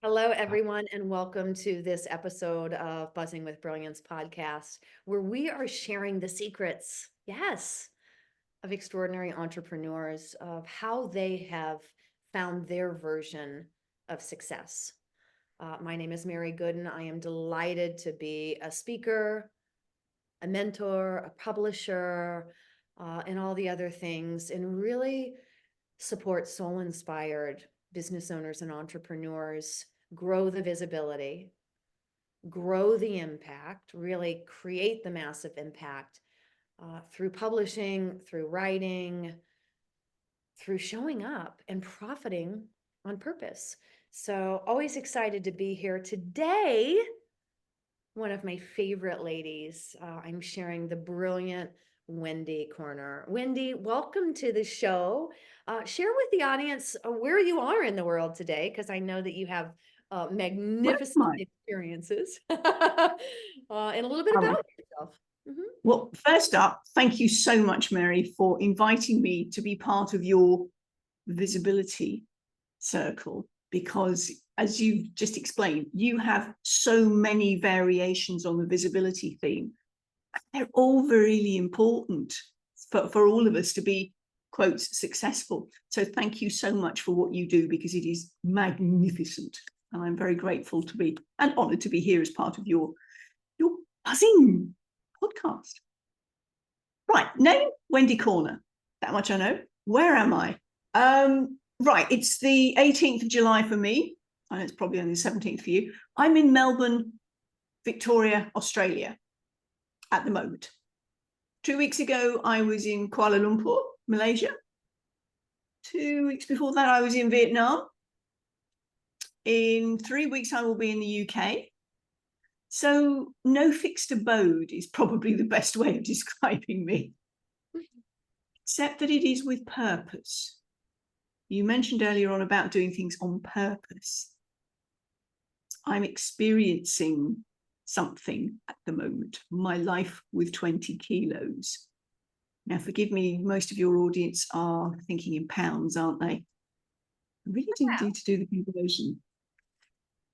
Hello, everyone, and welcome to this episode of Buzzing with Brilliance podcast, where we are sharing the secrets, yes, of extraordinary entrepreneurs, of how they have found their version of success. My name is Mary Gooden. I am delighted to be a speaker, a mentor, a publisher, and all the other things, and really support soul-inspired business owners and entrepreneurs grow the visibility, grow the impact, really create the massive impact through publishing, through writing, through showing up and profiting on purpose. So always excited to be here today. One of my favorite ladies, I'm sharing the brilliant Wendy Corner. Wendy, welcome to the show. Share with the audience where you are in the world today, because I know that you have Where magnificent am I? experiences and a little bit Um, about yourself. well, first up, thank you so much, Mary, for inviting me to be part of your visibility circle, because as you've just explained, you have so many variations on the visibility theme. They're all really important for all of us to be, quote, successful. So thank you so much for what you do, because it is magnificent. And I'm very grateful to be and honored to be here as part of your buzzing podcast. Right, name Wendy Corner. That much I know. Where am I? Right, it's the 18th of July for me. I know it's probably only the 17th for you. I'm in Melbourne, Victoria, Australia at the moment. 2 weeks ago, I was in Kuala Lumpur, Malaysia. 2 weeks before that, I was in Vietnam. In 3 weeks, I will be in the UK. So no fixed abode is probably the best way of describing me, except that it is with purpose. You mentioned earlier on about doing things on purpose. I'm experiencing something at the moment, my life with 20 kilos. Now, forgive me, most of your audience are thinking in pounds, aren't they? I really do need to do the conversion.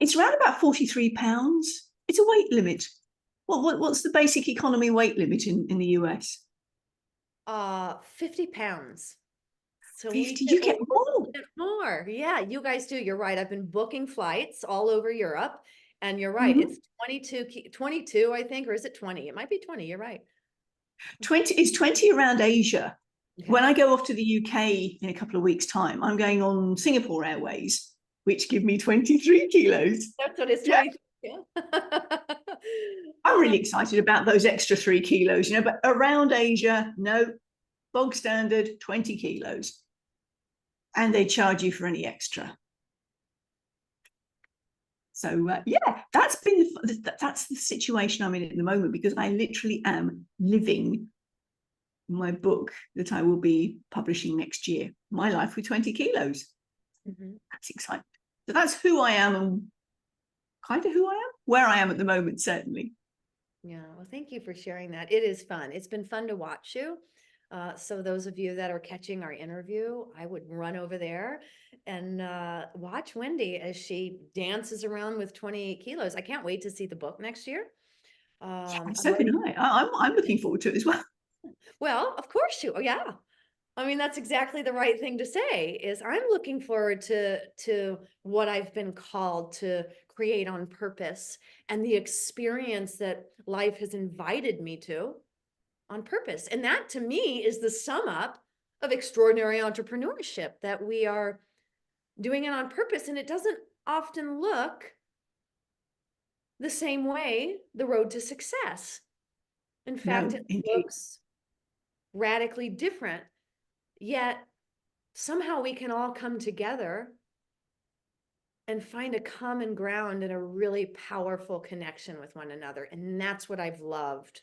It's around about 43 pounds. It's a weight limit. What's the basic economy weight limit in the US? 50 pounds. So 50. we You get get a more. little bit more. Yeah, you guys do. You're right. I've been booking flights all over Europe. And you're right. It's 22, I think, or is it 20? It might be 20. You're right. 20 is 20 around Asia. Okay. When I go off to the UK in a couple of weeks' time, I'm going on Singapore Airways, which give me 23 kilos. That's what it's 22. Yeah. I'm really excited about those extra 3 kilos, but around Asia, no, bog standard 20 kilos. And they charge you for any extra. So yeah, that's the situation I'm in at the moment, because I literally am living my book that I will be publishing next year, My Life with 20 Kilos. That's exciting. So that's who I am, and kind of who I am, where I am at the moment, certainly. Yeah, well, thank you for sharing that. It is fun. It's been fun to watch you. So those of you that are catching our interview, I would run over there and watch Wendy as she dances around with 28 kilos. I can't wait to see the book next year. So can I. I'm looking forward to it as well. Well, of course you. Oh, yeah. I mean, that's exactly the right thing to say. Is I'm looking forward to what I've been called to create on purpose, and the experience that life has invited me to on purpose. And that, to me, is the sum up of extraordinary entrepreneurship, that we are doing it on purpose. And it doesn't often look the same way, the road to success. In fact, No, it indeed. looks radically different. Yet somehow we can all come together and find a common ground and a really powerful connection with one another. And that's what I've loved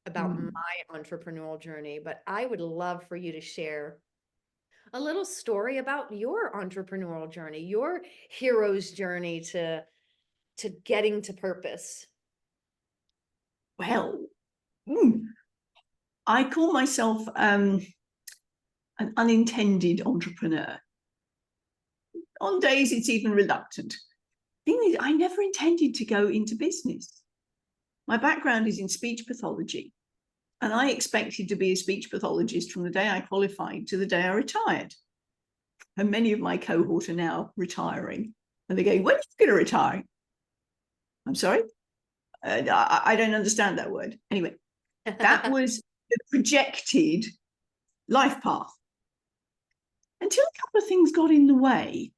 about my entrepreneurial journey. But I would love for you to share a little story about your entrepreneurial journey, your hero's journey to getting to purpose. Well, I call myself an unintended entrepreneur. On days it's even reluctant, thing is, I never intended to go into business. My background is in speech pathology, and I expected to be a speech pathologist from the day I qualified to the day I retired. And many of my cohort are now retiring, and they go, "When are you going to retire?" I'm sorry, I don't understand that word. Anyway, that was the projected life path. Until a couple of things got in the way.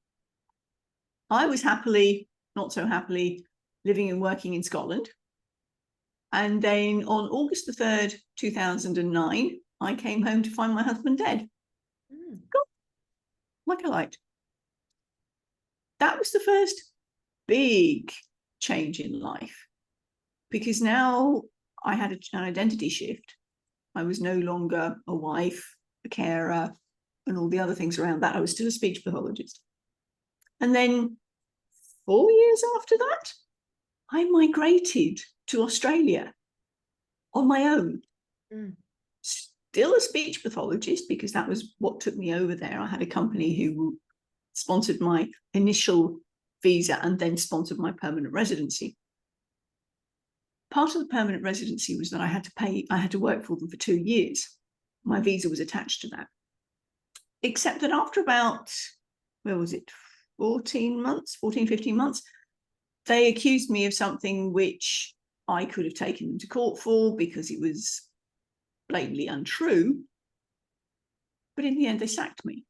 I was happily, not so happily, living and working in Scotland. And then on August the 3rd, 2009, I came home to find my husband dead. God, like I liked. That was the first big change in life, because now I had an identity shift. I was no longer a wife, a carer, and all the other things around that. I was still a speech pathologist. And then 4 years after that, I migrated to Australia on my own. Still a speech pathologist, because that was what took me over there. I had a company who sponsored my initial visa and then sponsored my permanent residency. Part of the permanent residency was that I had to work for them for 2 years. My visa was attached to that. Except that after about, 14, 15 months, they accused me of something which I could have taken them to court for because it was blatantly untrue. But in the end, they sacked me.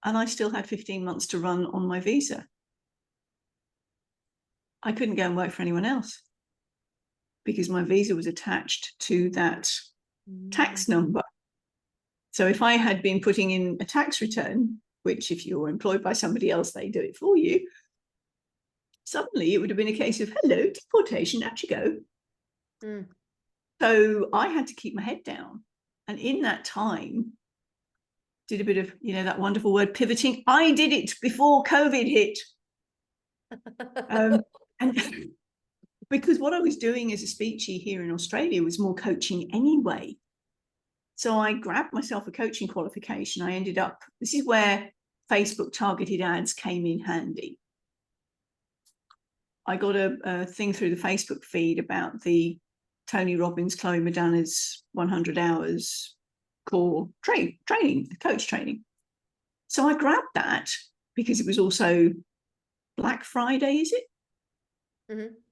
And I still had 15 months to run on my visa. I couldn't go and work for anyone else because my visa was attached to that tax number. So if I had been putting in a tax return, which if you're employed by somebody else, they do it for you, suddenly it would have been a case of, hello, deportation, out you go. So I had to keep my head down. And in that time, did a bit of, that wonderful word, pivoting. I did it before COVID hit. And because what I was doing as a speechy here in Australia was more coaching anyway. So I grabbed myself a coaching qualification. I ended up, this is where Facebook targeted ads came in handy. I got a thing through the Facebook feed about the Tony Robbins, Chloe Madonna's 100 hours core training, coach training. So I grabbed that because it was also Black Friday, is it?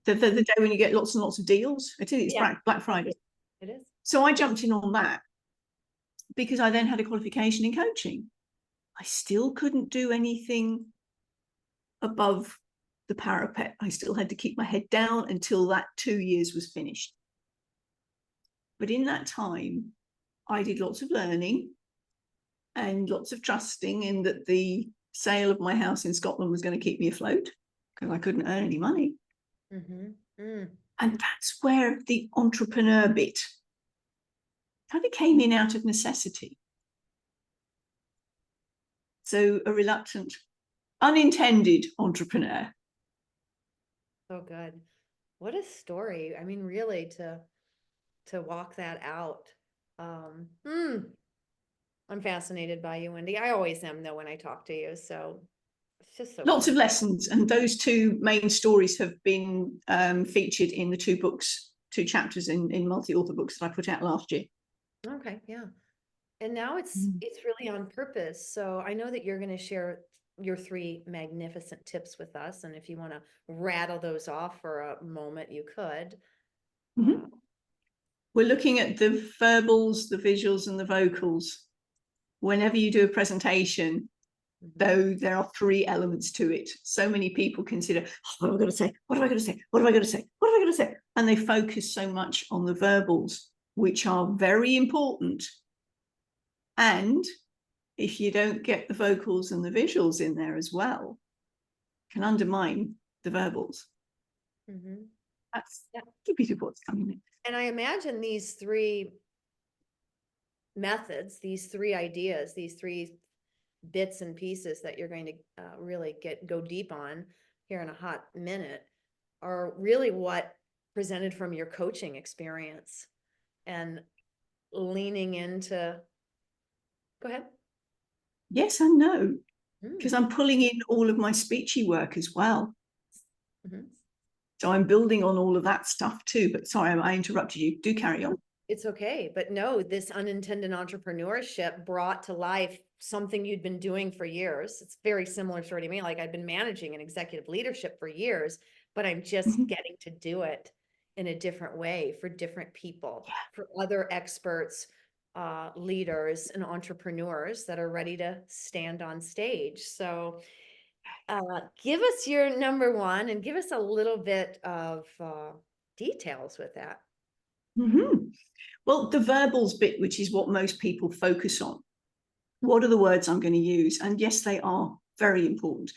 The day when you get lots and lots of deals. I tell you, it's Black Friday. It is. So I jumped in on that because I then had a qualification in coaching. I still couldn't do anything above the parapet. I still had to keep my head down until that 2 years was finished. But in that time, I did lots of learning and lots of trusting in that the sale of my house in Scotland was going to keep me afloat because I couldn't earn any money. And that's where the entrepreneur bit kind of came in out of necessity. So a reluctant, unintended entrepreneur. So good. What a story. I mean, really to walk that out. I'm fascinated by you, Wendy. I always am though when I talk to you. So it's just so lots fun. of lessons. And those two main stories have been featured in the two chapters in multi-author books that I put out last year. Okay, yeah. And now it's really on purpose. So I know that you're going to share your 3 magnificent tips with us. And if you want to rattle those off for a moment, you could. We're looking at the verbals, the visuals, and the vocals. Whenever you do a presentation, though there are 3 elements to it. So many people consider, what am I going to say? What am I going to say? What am I going to say? What am I going to say? And they focus so much on the verbals, which are very important. And if you don't get the vocals and the visuals in there as well, can undermine the verbals. That's a bit of what's coming in. And I imagine these 3 methods, these 3 ideas, these 3 bits and pieces that you're going to really go deep on here in a hot minute are really what presented from your coaching experience and leaning into. Go ahead. Yes and no. because I'm pulling in all of my speechy work as well. Mm-hmm. So I'm building on all of that stuff too. But sorry, I interrupted you. Do carry on. It's okay. But no, this unintended entrepreneurship brought to life something you'd been doing for years. It's very similar to what I mean. Like I'd been managing an executive leadership for years, but I'm just getting to do it in a different way for different people, for other experts, leaders and entrepreneurs that are ready to stand on stage. So give us your number one and give us a little bit of details with that. Well, the verbals bit, which is what most people focus on. What are the words I'm going to use? And yes, they are very important.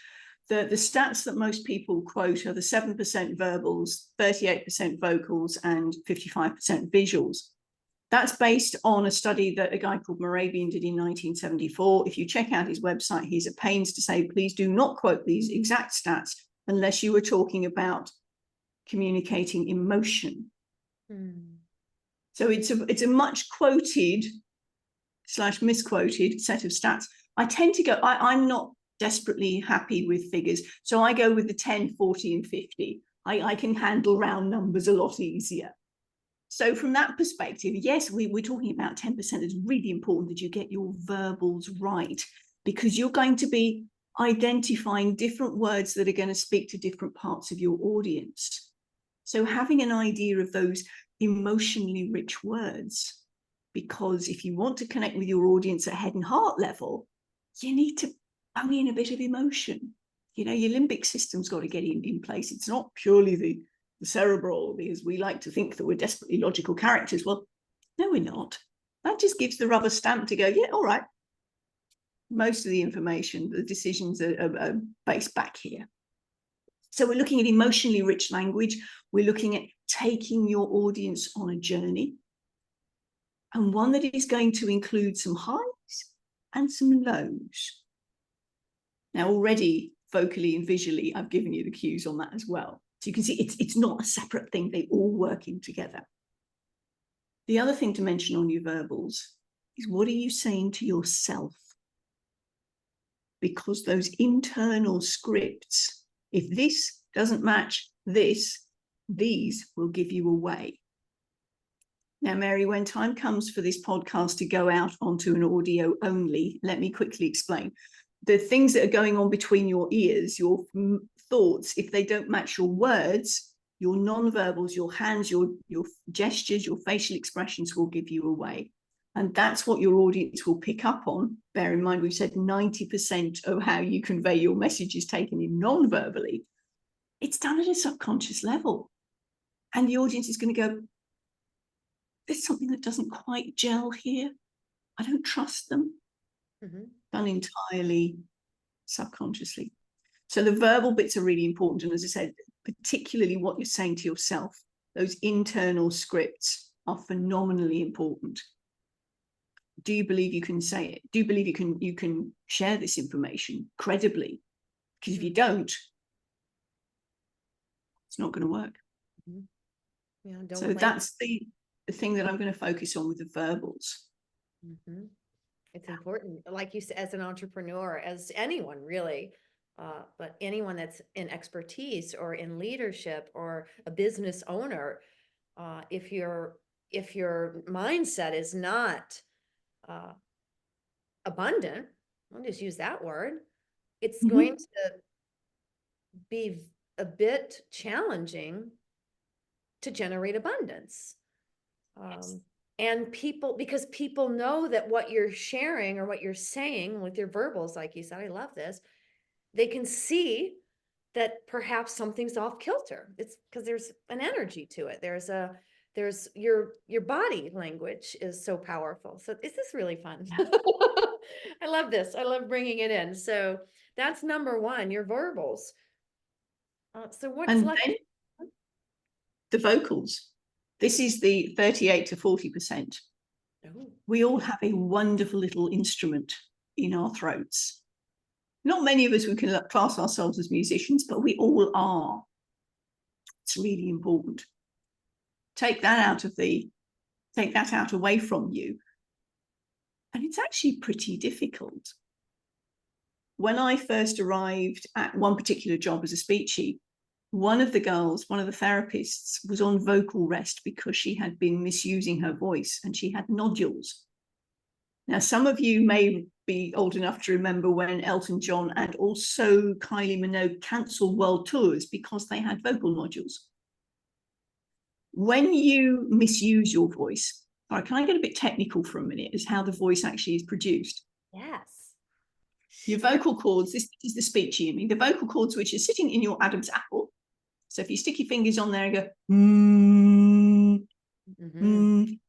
The stats that most people quote are the 7% verbals, 38% vocals, and 55% visuals. That's based on a study that a guy called Morabian did in 1974. If you check out his website, he's at pains to say, please do not quote these exact stats unless you were talking about communicating emotion. So it's a much quoted / misquoted set of stats. I tend to go, I'm not desperately happy with figures. So I go with the 10, 40, and 50. I can handle round numbers a lot easier. So from that perspective, yes, we're talking about 10%. It's really important that you get your verbals right, because you're going to be identifying different words that are going to speak to different parts of your audience. So having an idea of those emotionally rich words, because if you want to connect with your audience at head and heart level, you need to bung in a bit of emotion. You know, your limbic system's got to get in place. It's not purely the cerebral, because we like to think that we're desperately logical characters. Well, no, we're not. That just gives the rubber stamp to go, yeah, all right. Most of the information, the decisions are based back here. So we're looking at emotionally rich language. We're looking at taking your audience on a journey, and one that is going to include some highs and some lows. Now, already vocally and visually, I've given you the cues on that as well. So you can see it's not a separate thing. They all work in together. The other thing to mention on your verbals is, what are you saying to yourself? Because those internal scripts, if this doesn't match this, these will give you away. Now, Mary, when time comes for this podcast to go out onto an audio only, let me quickly explain. The things that are going on between your ears, your thoughts, if they don't match your words, your non-verbals, your hands, your gestures, your facial expressions will give you away. And that's what your audience will pick up on. Bear in mind, we've said 90% of how you convey your message is taken in non-verbally. It's done at a subconscious level. And the audience is going to go, there's something that doesn't quite gel here. I don't trust them. Done entirely subconsciously. So the verbal bits are really important. And as I said, particularly what you're saying to yourself, those internal scripts are phenomenally important. Do you believe you can say it? Do you believe you can share this information credibly? Because if you don't, it's not going to work. Yeah, so that's the thing that I'm going to focus on with the verbals. It's important, like you said, as an entrepreneur, as anyone really, but anyone that's in expertise or in leadership or a business owner, if your mindset is not abundant, I'll just use that word, it's going to be a bit challenging to generate abundance. And because people know that what you're sharing or what you're saying with your verbals, like you said, I love this, they can see that perhaps something's off kilter. It's because there's an energy to it. There's your body language is so powerful. So this is really fun. I love this. I love bringing it in. So that's number one, your verbals. So what's left? Then the vocals. This is the 38 to 40%. We all have a wonderful little instrument in our throats. Not many of us who can class ourselves as musicians, but we all are. It's really important. Take that out away from you. And it's actually pretty difficult. when I first arrived at one particular job as a speechy, one of the therapists, was on vocal rest because she had been misusing her voice and she had nodules. Now, some of you may be old enough to remember when Elton John and also Kylie Minogue cancelled world tours because they had vocal nodules. When you misuse your voice, all right, can I get a bit technical for a minute as how the voice actually is produced? Yes. Your vocal cords, this is the speechy in me, the vocal cords which are sitting in your Adam's apple. So if you stick your fingers on there and go,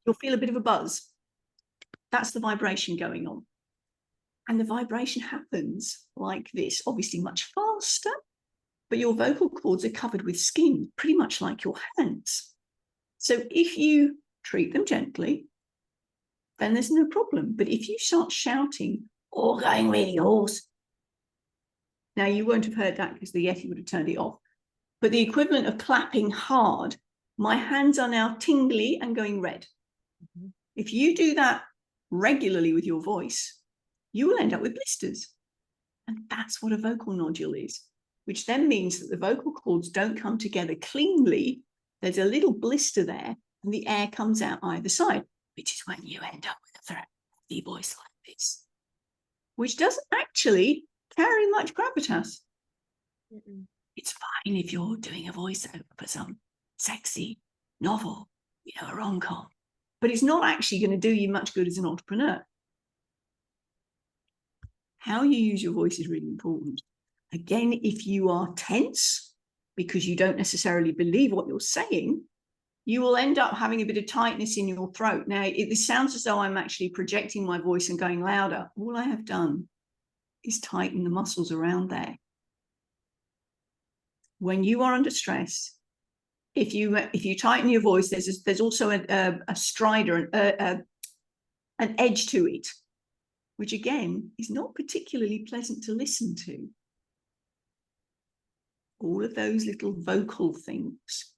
you'll feel a bit of a buzz. That's the vibration going on. And the vibration happens like this, obviously much faster, but your vocal cords are covered with skin, pretty much like your hands. So if you treat them gently, then there's no problem. But if you start shouting or going really hoarse, now you won't have heard that because the Yeti would have turned it off, but the equivalent of clapping hard, my hands are now tingly and going red. If you do that regularly with your voice, you will end up with blisters. And that's what a vocal nodule is, which then means that the vocal cords don't come together cleanly. There's a little blister there and the air comes out either side, which is when you end up with a very voice like this, which doesn't actually carry much gravitas. It's fine if you're doing a voiceover for some sexy novel, a rom-com, but it's not actually going to do you much good as an entrepreneur. How you use your voice is really important. Again, if you are tense because you don't necessarily believe what you're saying, you will end up having a bit of tightness in your throat. Now, this sounds as though I'm actually projecting my voice and going louder. All I have done is tighten the muscles around there. When you are under stress, if you tighten your voice, there's also a strider, an edge to it, which again is not particularly pleasant to listen to. All of those little vocal things.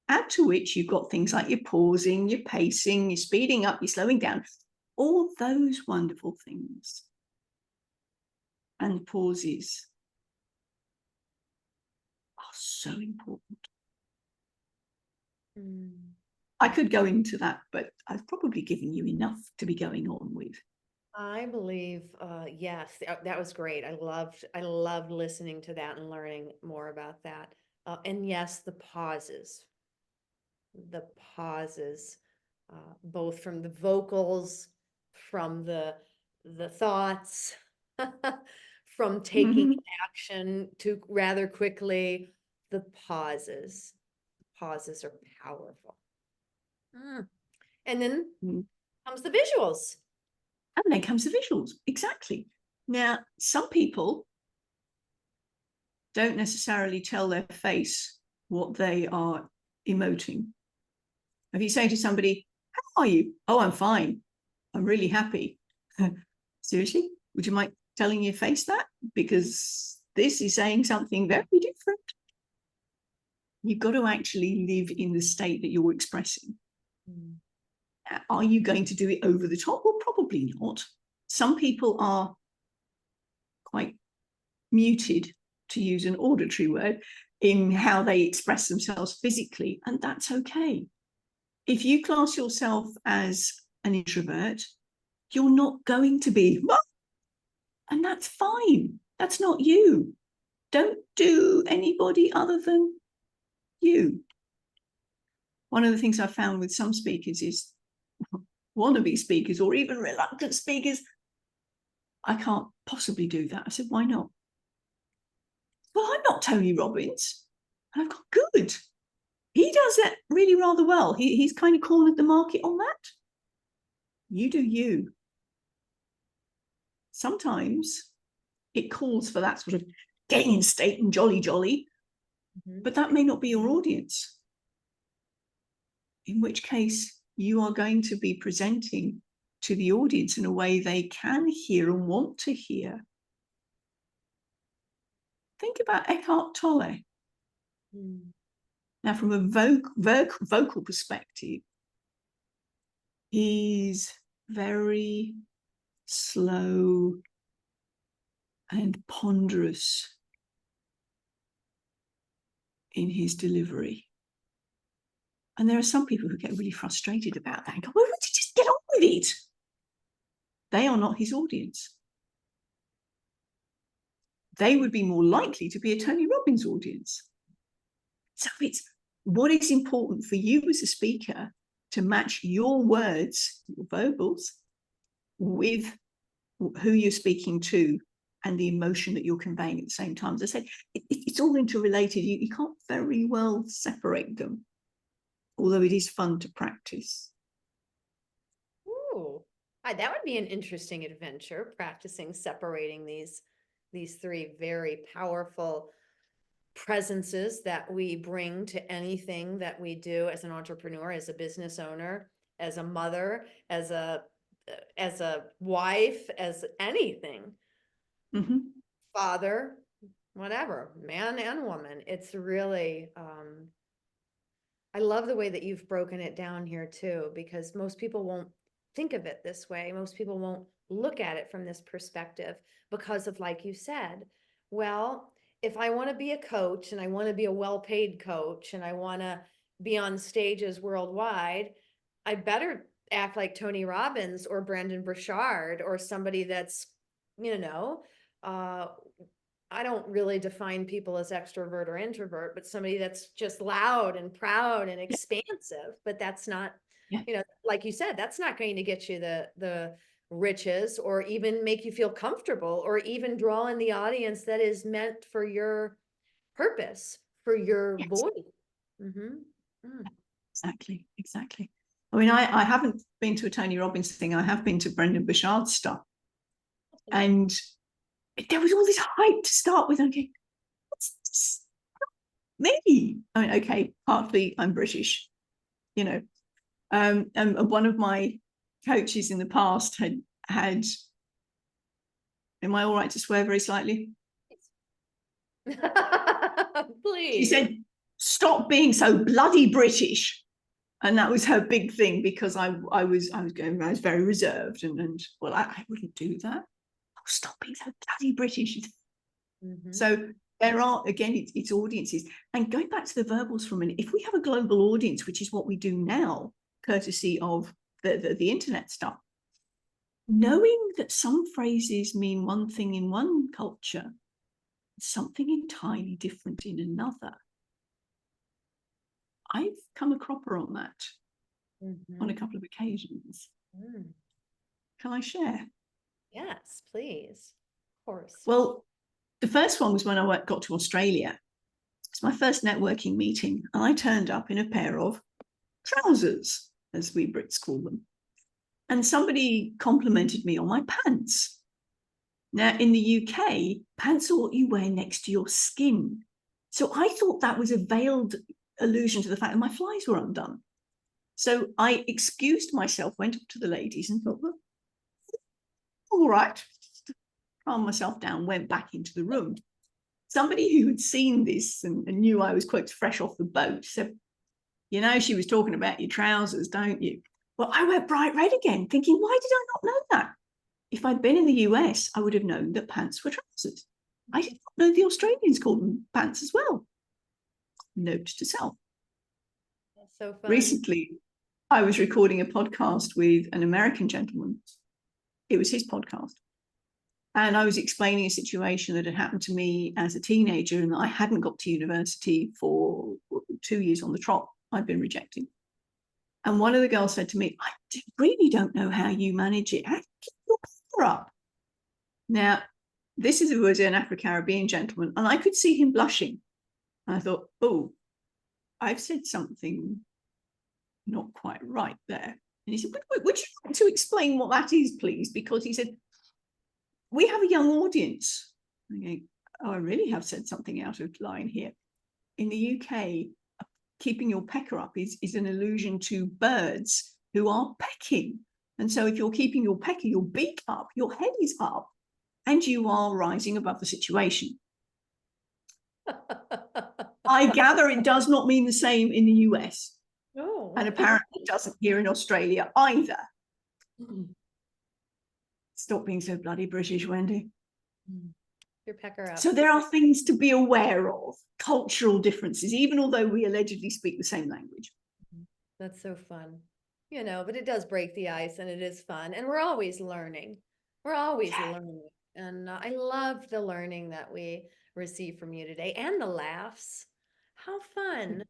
Add to which you've got things like your pausing, your pacing, your speeding up, your slowing down, all those wonderful things. And pauses are so important. I could go into that, but I've probably given you enough to be going on with. I believe, yes, that was great. I loved listening to that and learning more about that. And yes, the pauses, both from the vocals, from the thoughts, from taking action to rather quickly, the pauses are powerful. And then comes the visuals. And then comes the visuals. Exactly. Now, some people don't necessarily tell their face what they are emoting. If you say to somebody, how are you? Oh, I'm fine. I'm really happy. Seriously? Would you mind telling your face that? Because this is saying something very different. You've got to actually live in the state that you're expressing. Are you going to do it over the top? Well, probably not. Some people are quite muted, to use an auditory word, in how they express themselves physically, and that's okay. If you class yourself as an introvert, you're not going to be, and that's fine. That's not you. Don't do anybody other than you. One of the things I found with some speakers is wannabe speakers or even reluctant speakers, I can't possibly do that. I said, why not? Well, I'm not Tony Robbins. And I've got, good. He does that really rather well. He's kind of cornered the market on that. You do you. Sometimes it calls for that sort of getting in state and jolly, but that may not be your audience. In which case, you are going to be presenting to the audience in a way they can hear and want to hear. Think about Eckhart Tolle. Now, from a vocal perspective, he's very slow, and ponderous in his delivery. And there are some people who get really frustrated about that and go, well, would you just get on with it? They are not his audience. They would be more likely to be a Tony Robbins audience. So it's what is important for you as a speaker to match your words, your verbals, with who you're speaking to and the emotion that you're conveying at the same time. As I said, it's all interrelated. You can't very well separate them, although it is fun to practice. Ooh, that would be an interesting adventure, practicing separating these three very powerful presences that we bring to anything that we do as an entrepreneur, as a business owner, as a mother, as a wife, as anything, father, whatever, man and woman. It's really, I love the way that you've broken it down here too, because most people won't think of it this way. Most people won't look at it from this perspective because of, like you said, well, if I want to be a coach and I want to be a well-paid coach and I want to be on stages worldwide, I better act like Tony Robbins or Brendon Burchard or somebody that's, I don't really define people as extrovert or introvert, but somebody that's just loud and proud and expansive. But that's not, like you said, that's not going to get you the riches or even make you feel comfortable or even draw in the audience that is meant for your purpose, for your voice. Exactly. I mean, I haven't been to a Tony Robbins thing. I have been to Brendon Burchard's stuff. And there was all this hype to start with. Okay, what's this? Me? I mean, okay, partly I'm British, and one of my coaches in the past had. Am I all right to swear very slightly? Please. She said, "Stop being so bloody British," and that was her big thing because I was very reserved and well, I wouldn't do that. Oh, stop being so bloody British. So there are, again, it's audiences. And going back to the verbals for a minute, if we have a global audience, which is what we do now, courtesy of the internet stuff, knowing that some phrases mean one thing in one culture, something entirely different in another. I've come a cropper on that on a couple of occasions. Can I share? Yes, please. Of course. Well, the first one was when I got to Australia. It's my first networking meeting, and I turned up in a pair of trousers, as we Brits call them. And somebody complimented me on my pants. Now, in the UK, pants are what you wear next to your skin. So I thought that was a veiled allusion to the fact that my flies were undone. So I excused myself, went up to the ladies and thought, well, all right, calmed myself down, went back into the room. Somebody who had seen this and knew I was quite fresh off the boat said, she was talking about your trousers, don't you? Well, I went bright red again, thinking, why did I not know that? If I'd been in the US, I would have known that pants were trousers. I did not know the Australians called them pants as well. Note to self. That's so fun. Recently, I was recording a podcast with an American gentleman. It was his podcast. And I was explaining a situation that had happened to me as a teenager, and I hadn't got to university for 2 years on the trot. I'd been rejected. And one of the girls said to me, I really don't know how you manage it. How do you keep your power up? Now, this was an Afro-Caribbean gentleman, and I could see him blushing. And I thought, oh, I've said something not quite right there. And he said, would you like to explain what that is, please? Because he said, we have a young audience. I go, oh, I really have said something out of line here. In the UK, keeping your pecker up is an allusion to birds who are pecking. And so if you're keeping your pecker, your beak up, your head is up, and you are rising above the situation. I gather it does not mean the same in the US. Oh. And apparently it doesn't here in Australia either. Stop being so bloody British, Wendy. peck her up. So there are things to be aware of, cultural differences, even although we allegedly speak the same language. That's so fun. But it does break the ice and it is fun. And we're always learning. We're always learning. And I love the learning that we receive from you today and the laughs. How fun.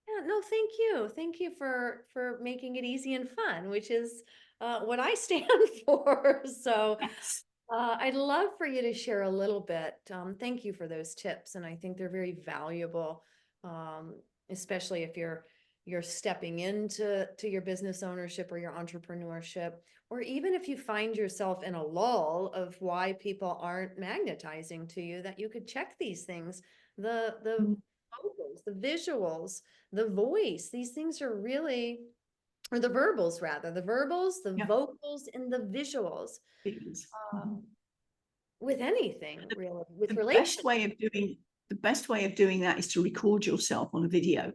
Yeah, no, thank you. Thank you for making it easy and fun, which is what I stand for. So Yes. I'd love for you to share a little bit. Thank you for those tips, and I think they're very valuable, um, especially if you're stepping into your business ownership or your entrepreneurship, or even if you find yourself in a lull of why people aren't magnetizing to you, that you could check these things, the vocals, the visuals, the voice. These things are really, or the verbals rather, the verbals, the Yeah. vocals, and the visuals. Um, with anything really, with The relationships. best way of doing that is to record yourself on a video.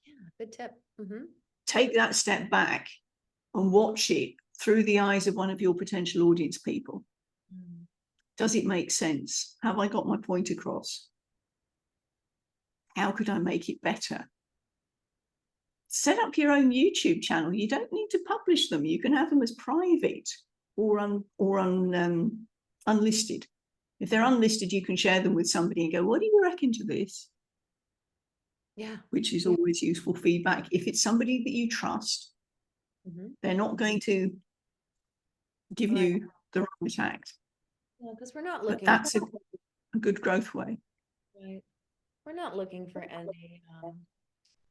Yeah, good tip. Mm-hmm. Take that step back and watch it through the eyes of one of your potential audience people. Does it make sense? Have I got my point across? How could I make it better? Set up your own YouTube channel. You don't need to publish them. You can have them as private or unlisted. If they're unlisted, you can share them with somebody and go, what do you reckon to this? Yeah. Which is always useful feedback. If it's somebody that you trust, they're not going to give you the wrong attack. Yeah, because we're not But looking. that's a good growth way. Right. We're not looking for any,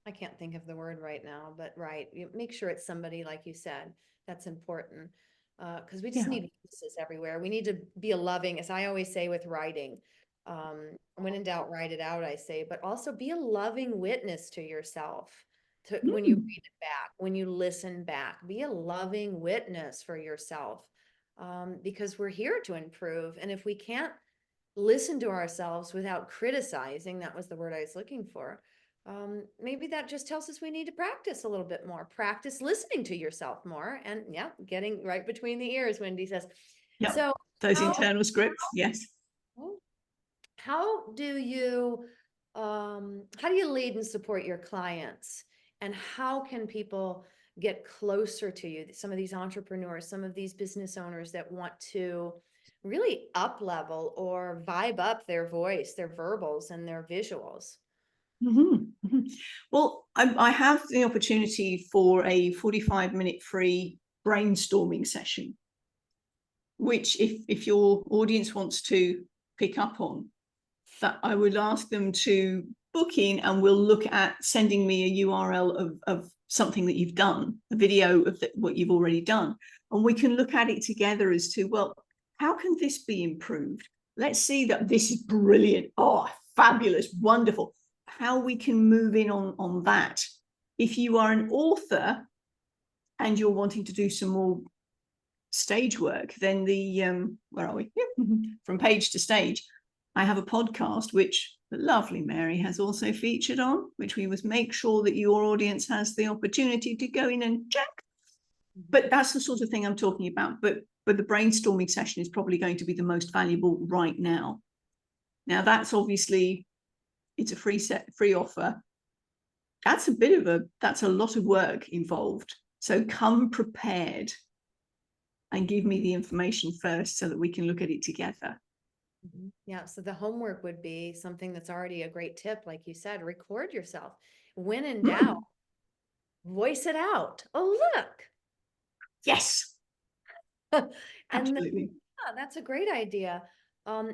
I can't think of the word right now, but right. You make sure it's somebody, like you said, that's important. Because we just need voices everywhere. We need to be a loving, as I always say with writing, when in doubt, write it out, I say, but also be a loving witness to yourself. When you read it back, when you listen back, be a loving witness for yourself, because we're here to improve. And if we can't listen to ourselves without criticizing, that was the word I was looking for, maybe that just tells us we need to practice a little bit more, practice listening to yourself more, and getting right between the ears, Wendy says. Yeah, so those internal scripts. Yes. How do you lead and support your clients, and how can people get closer to you? Some of these entrepreneurs, some of these business owners that want to really up level or vibe up their voice, their verbals, and their visuals. Well, I have the opportunity for a 45-minute free brainstorming session, which if your audience wants to pick up on, that I would ask them to book in, and we'll look at sending me a URL of something that you've done, a video of what you've already done. And we can look at it together as to, well, how can this be improved? Let's see that this is brilliant. Oh, fabulous, wonderful. How we can move in on that. If you are an author and you're wanting to do some more stage work, then where are we? From page to stage, I have a podcast which the lovely Mary has also featured on, which we must make sure that your audience has the opportunity to go in and check. But that's the sort of thing I'm talking about. But the brainstorming session is probably going to be the most valuable right now. Now that's obviously, it's a free offer. That's a lot of work involved. So come prepared and give me the information first so that we can look at it together. Yeah, so the homework would be something that's already a great tip, like you said, record yourself. When in doubt, voice it out. Oh, look. Yes. And absolutely. that's a great idea.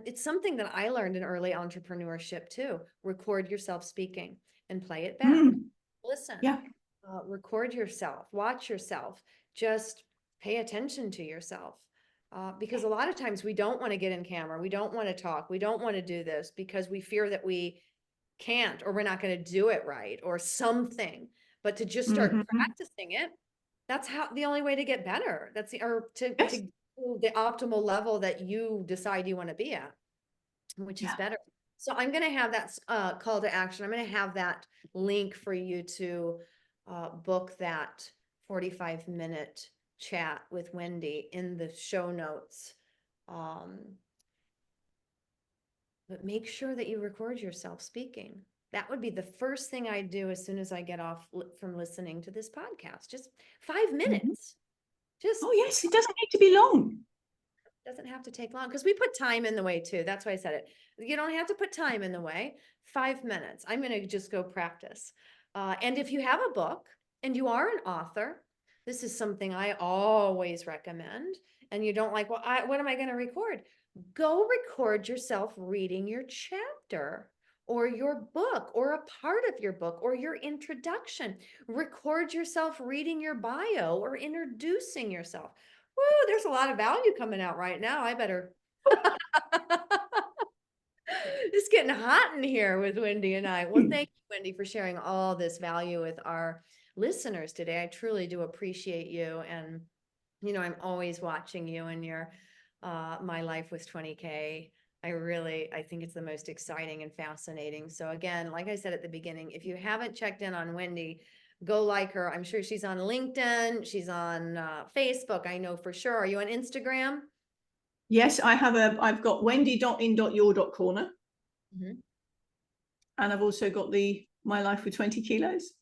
It's something that I learned in early entrepreneurship too. Record yourself speaking and play it back. Listen. Yeah. Record yourself, watch yourself, just pay attention to yourself. Because a lot of times we don't want to get in camera, we don't want to talk, we don't want to do this because we fear that we can't, or we're not going to do it right or something. But to just start practicing it, that's the only way to get better. That's to the optimal level that you decide you want to be at, which is better. So I'm going to have that call to action. I'm going to have that link for you to book that 45-minute chat with Wendy in the show notes. but make sure that you record yourself speaking. That would be the first thing I do as soon as I get off from listening to this podcast. Just 5 minutes. Just Oh, yes, it doesn't need to be long. doesn't have to take long because we put time in the way too. That's why I said it. You don't have to put time in the way. 5 minutes. I'm going to just go practice. And if you have a book and you are an author, this is something I always recommend. And you don't like, well, what am I going to record? Go record yourself reading your chapter or your book or a part of your book or your introduction. Record yourself reading your bio or introducing yourself. Woo, there's a lot of value coming out right now. I better. It's getting hot in here with Wendy and I. Well, thank you, Wendy, for sharing all this value with our listeners today. I truly do appreciate you. And, I'm always watching you and your My Life with 20K. I think it's the most exciting and fascinating. So again, like I said at the beginning, if you haven't checked in on Wendy, go like her. I'm sure she's on LinkedIn. She's on Facebook. I know for sure. Are you on Instagram? Yes, I've got wendy.in.your.corner. Mm-hmm. And I've also got My Life with 20 Kilos.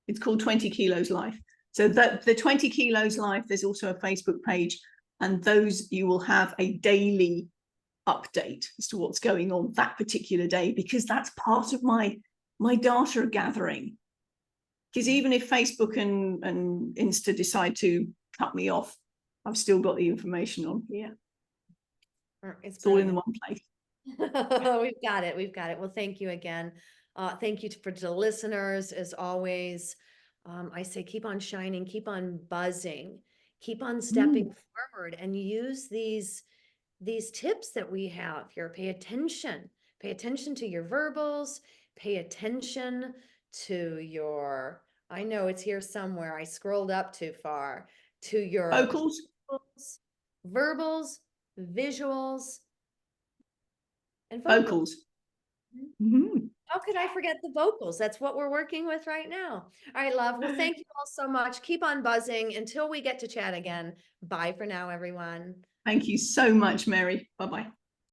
It's called 20 Kilos Life. So that the 20 Kilos Life, there's also a Facebook page, and those you will have a daily update as to what's going on that particular day, because that's part of my data gathering. Because even if Facebook and Insta decide to cut me off, I've still got the information on here. It's all in the one place. We've got it. We've got it. Well, thank you again. Thank you for the listeners. As always, I say keep on shining, keep on buzzing, keep on stepping forward, and use these tips that we have here. Pay attention to your verbals, pay attention to your, I know it's here somewhere. I scrolled up too far, to your verbals, visuals, and vocals. How could I forget the vocals? That's what we're working with right now. All right, love. Well, thank you all so much. Keep on buzzing until we get to chat again. Bye for now, everyone. Thank you so much, Mary. Bye-bye.